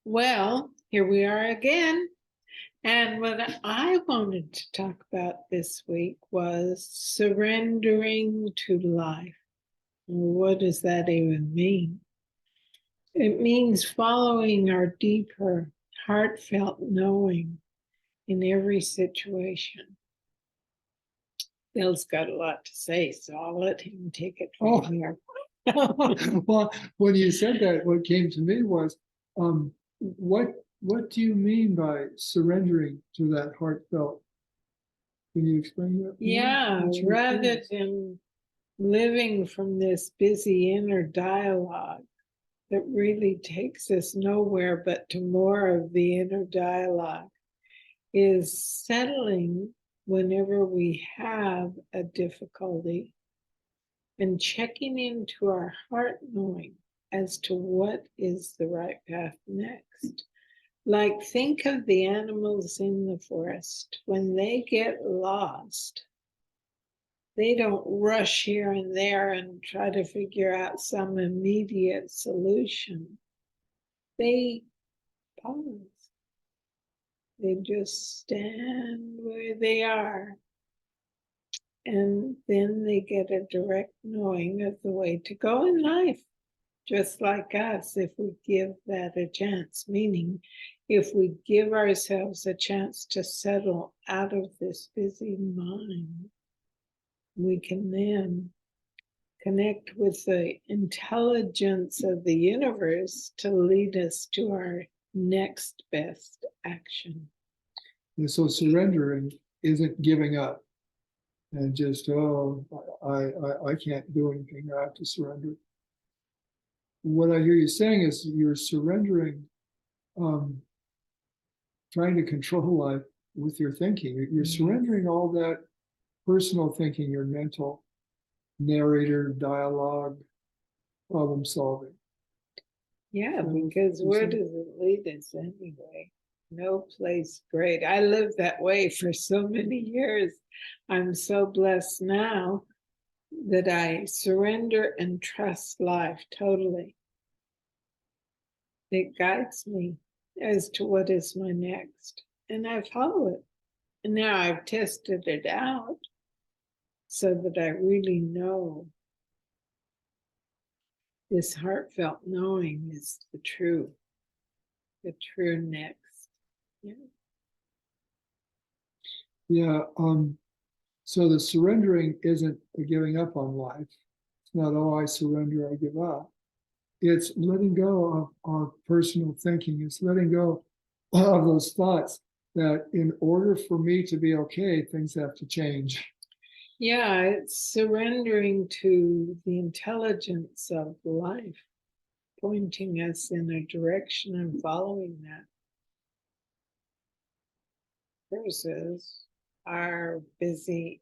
Well, here we are again. And what I wanted to talk about this week was surrendering to life. What does that even mean? It means following our deeper, heartfelt knowing in every situation. Bill's got a lot to say, so I'll let him take it from here. Well, when you said that, what came to me was, what do you mean by surrendering to that heartfelt? Can you explain that? Yeah, rather than living from this busy inner dialogue that really takes us nowhere but to more of the inner dialogue, is settling whenever we have a difficulty and checking into our heart knowing as to what is the right path next. Like, think of the animals in the forest. When they get lost, they don't rush here and there and try to figure out some immediate solution. They pause. They just stand where they are. And then they get a direct knowing of the way to go in life, just like us, if we give that a chance. Meaning, if we give ourselves a chance to settle out of this busy mind, we can then connect with the intelligence of the universe to lead us to our next best action. And so surrendering isn't giving up and just, I can't do anything, I have to surrender. What I hear you saying is you're surrendering, trying to control life with your thinking. You're surrendering all that personal thinking, your mental narrator, dialogue, problem solving. Yeah, because where does it lead us anyway? No place great. I lived that way for so many years. I'm so blessed now that I surrender and trust life totally. It guides me as to what is my next, and I follow it. And now I've tested it out so that I really know this heartfelt knowing is the true next. Yeah. Yeah. So the surrendering isn't a giving up on life. It's not, I surrender, I give up. It's letting go of our personal thinking. It's letting go of those thoughts that in order for me to be okay, things have to change. Yeah, it's surrendering to the intelligence of life, pointing us in a direction and following that, versus our busy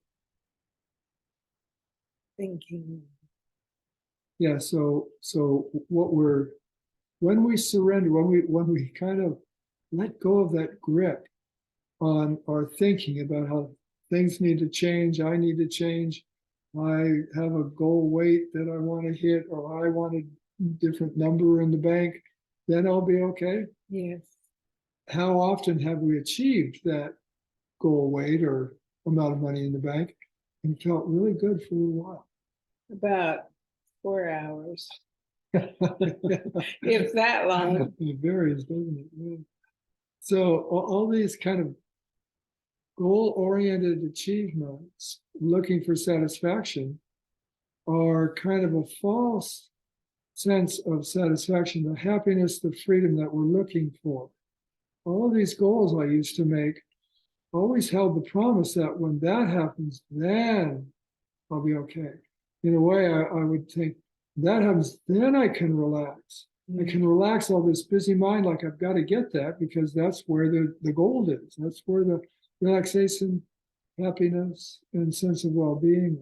thinking. Yeah, so when we surrender, when we kind of let go of that grip on our thinking about how things need to change, I need to change, I have a goal weight that I want to hit, or I want a different number in the bank, then I'll be okay. Yes. How often have we achieved that goal weight or amount of money in the bank and felt really good for a little while? About 4 hours. If that long. It varies, doesn't it? Yeah. So all these kind of goal-oriented achievements, looking for satisfaction, are kind of a false sense of satisfaction, the happiness, the freedom that we're looking for. All of these goals I used to make always held the promise that when that happens, then I'll be okay. In a way, I would think, that happens, then I can relax. I can relax all this busy mind, like I've got to get that, because that's where the gold is. That's where the relaxation, happiness, and sense of well-being.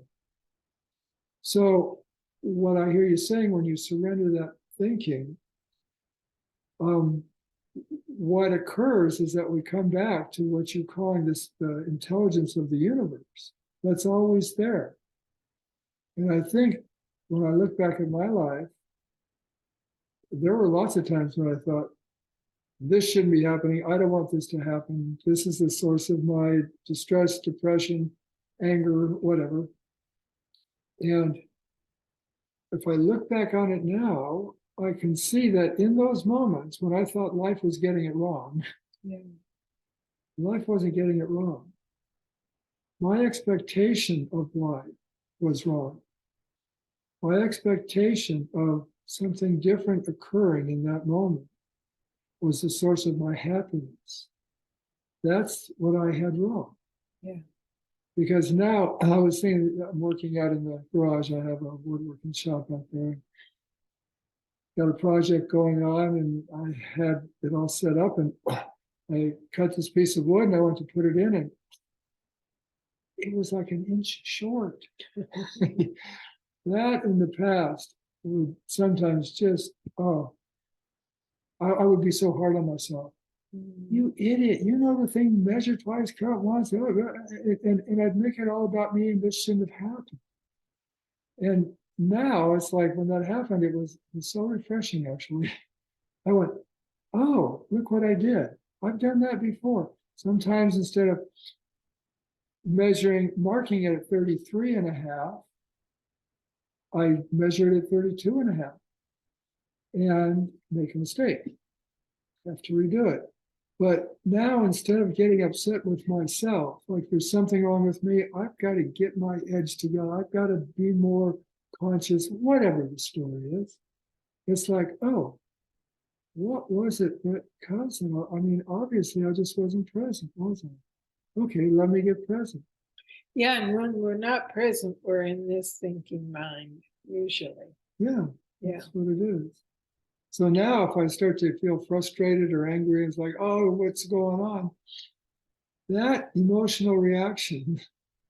So what I hear you saying, when you surrender that thinking, what occurs is that we come back to what you're calling this, the intelligence of the universe. That's always there. And I think when I look back at my life, there were lots of times when I thought, this shouldn't be happening. I don't want this to happen. This is the source of my distress, depression, anger, whatever. And if I look back on it now, I can see that in those moments when I thought life was getting it wrong, Yeah. life wasn't getting it wrong. My expectation of life was wrong. My expectation of something different occurring in that moment was the source of my happiness. That's what I had wrong. Yeah. Because now I was thinking, I'm working out in the garage. I have a woodworking shop out there. Got a project going on, and I had it all set up, and I cut this piece of wood and I went to put it in, and it was like an inch short. That in the past would sometimes just, I would be so hard on myself. You idiot, you know the thing, measure twice, cut once, and I'd make it all about me, and this shouldn't have happened. And now it's like when that happened, it was so refreshing, actually. I went, oh, look what I did. I've done that before. Sometimes instead of marking it at 33 and a half, I measure it at 32 and a half and make a mistake. Have to redo it. But now, instead of getting upset with myself, like there's something wrong with me, I've got to get my edge together. I've got to be more conscious, whatever the story is. It's like, oh, what was it that caused it? I mean, obviously, I just wasn't present, was I? Okay, let me get present. Yeah, and when we're not present, we're in this thinking mind, usually. Yeah, Yeah. that's what it is. So now if I start to feel frustrated or angry, it's like, oh, what's going on? That emotional reaction,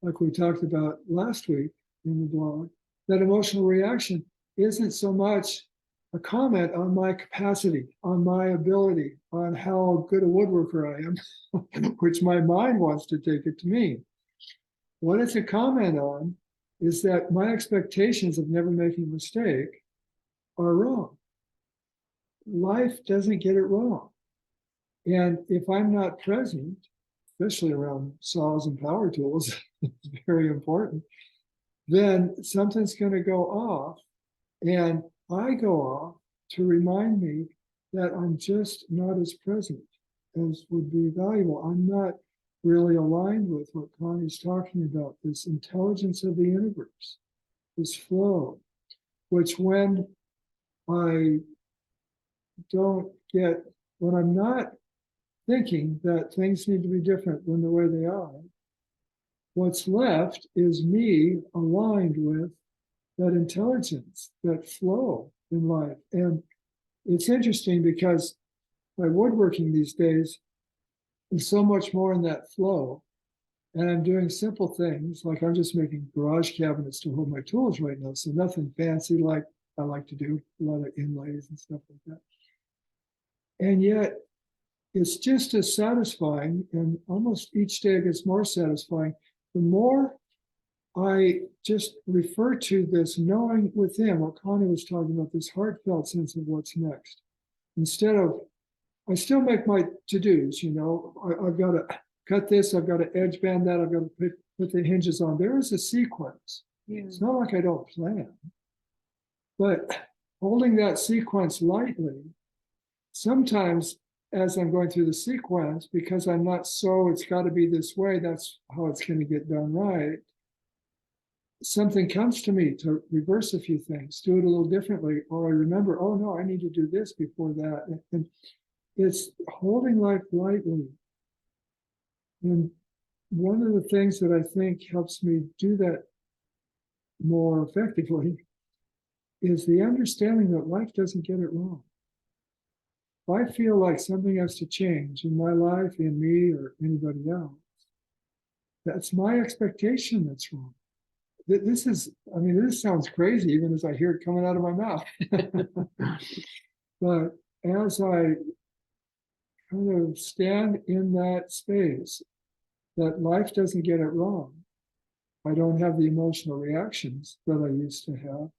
like we talked about last week in the blog, that emotional reaction isn't so much a comment on my capacity, on my ability, on how good a woodworker I am, which my mind wants to take it to mean. What it's a comment on is that my expectations of never making a mistake are wrong. Life doesn't get it wrong. And if I'm not present, especially around saws and power tools, it's very important, then something's going to go off. And I go off to remind me that I'm just not as present as would be valuable. I'm not really aligned with what Connie's talking about, this intelligence of the universe, this flow, which when I don't get, when I'm not thinking that things need to be different than the way they are, what's left is me aligned with that intelligence, that flow in life. And it's interesting because my woodworking these days is so much more in that flow. And I'm doing simple things, like I'm just making garage cabinets to hold my tools right now. So nothing fancy like I like to do, a lot of inlays and stuff like that. And yet it's just as satisfying, and almost each day it gets more satisfying. The more I just refer to this knowing within, what Connie was talking about, this heartfelt sense of what's next. Instead of, I still make my to-dos, you know, I've got to cut this, I've got to edge band that, I've got to put the hinges on. There is a sequence. Yeah. It's not like I don't plan. But holding that sequence lightly, sometimes as I'm going through the sequence, because I'm not so, it's got to be this way, that's how it's going to get done right, something comes to me to reverse a few things, do it a little differently, or I remember, oh no, I need to do this before that. And it's holding life lightly. And one of the things that I think helps me do that more effectively is the understanding that life doesn't get it wrong. If I feel like something has to change in my life, in me, or anybody else, that's my expectation that's wrong. This is, I mean, this sounds crazy even as I hear it coming out of my mouth. But as I kind of stand in that space, that life doesn't get it wrong, I don't have the emotional reactions that I used to have,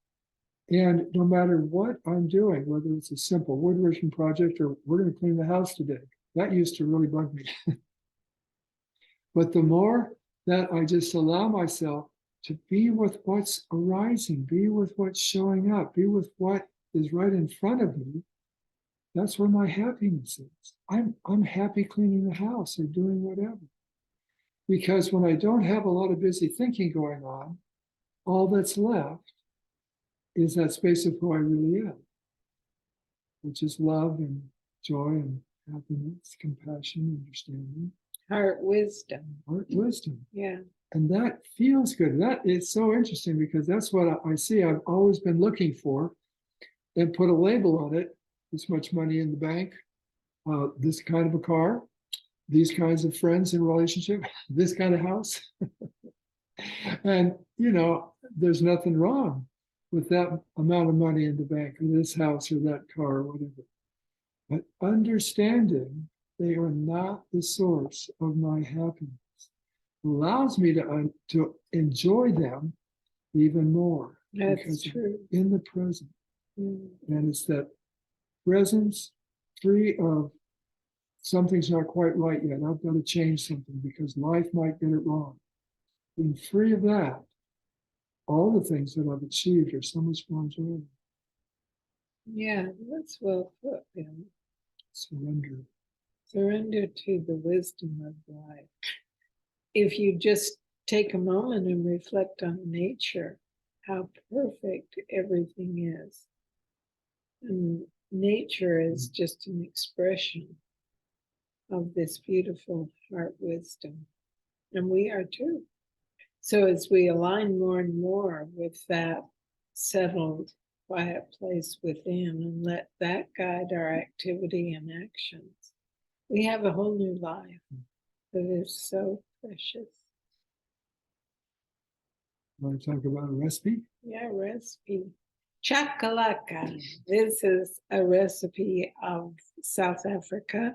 And no matter what I'm doing, whether it's a simple woodworking project or we're going to clean the house today, that used to really bug me. But the more that I just allow myself to be with what's arising, be with what's showing up, be with what is right in front of me, that's where my happiness is. I'm happy cleaning the house or doing whatever. Because when I don't have a lot of busy thinking going on, all that's left is that space of who I really am, which is love and joy and happiness, compassion, understanding, Heart wisdom. heart wisdom. Yeah. And that feels good. That is so interesting because that's what I see I've always been looking for, and put a label on it. This much money in the bank, this kind of a car, these kinds of friends in relationship, this kind of house. And, there's nothing wrong with that amount of money in the bank or this house or that car or whatever. But understanding they are not the source of my happiness allows me to enjoy them even more. That's true. In the present. Mm. And it's that presence free of something's not quite right yet. I've got to change something because life might get it wrong. Being free of that, all the things that I've achieved are so much more enjoyable. Yeah, that's well put. Yeah. Surrender. Surrender to the wisdom of life. If you just take a moment and reflect on nature, how perfect everything is. And nature is just an expression of this beautiful heart wisdom. And we are too. So as we align more and more with that settled, quiet place within and let that guide our activity and actions, we have a whole new life that is so precious. Want to talk about a recipe? Yeah, recipe. Chakalaka. This is a recipe of South Africa,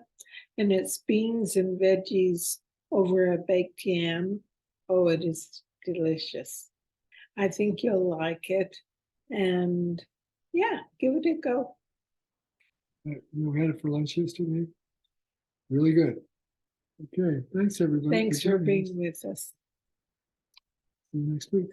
and it's beans and veggies over a baked yam. Oh, it is delicious. I think you'll like it. And yeah, give it a go. We had it for lunch yesterday. Really good. Okay, thanks everybody. Thanks for joining us. being with us. See you next week.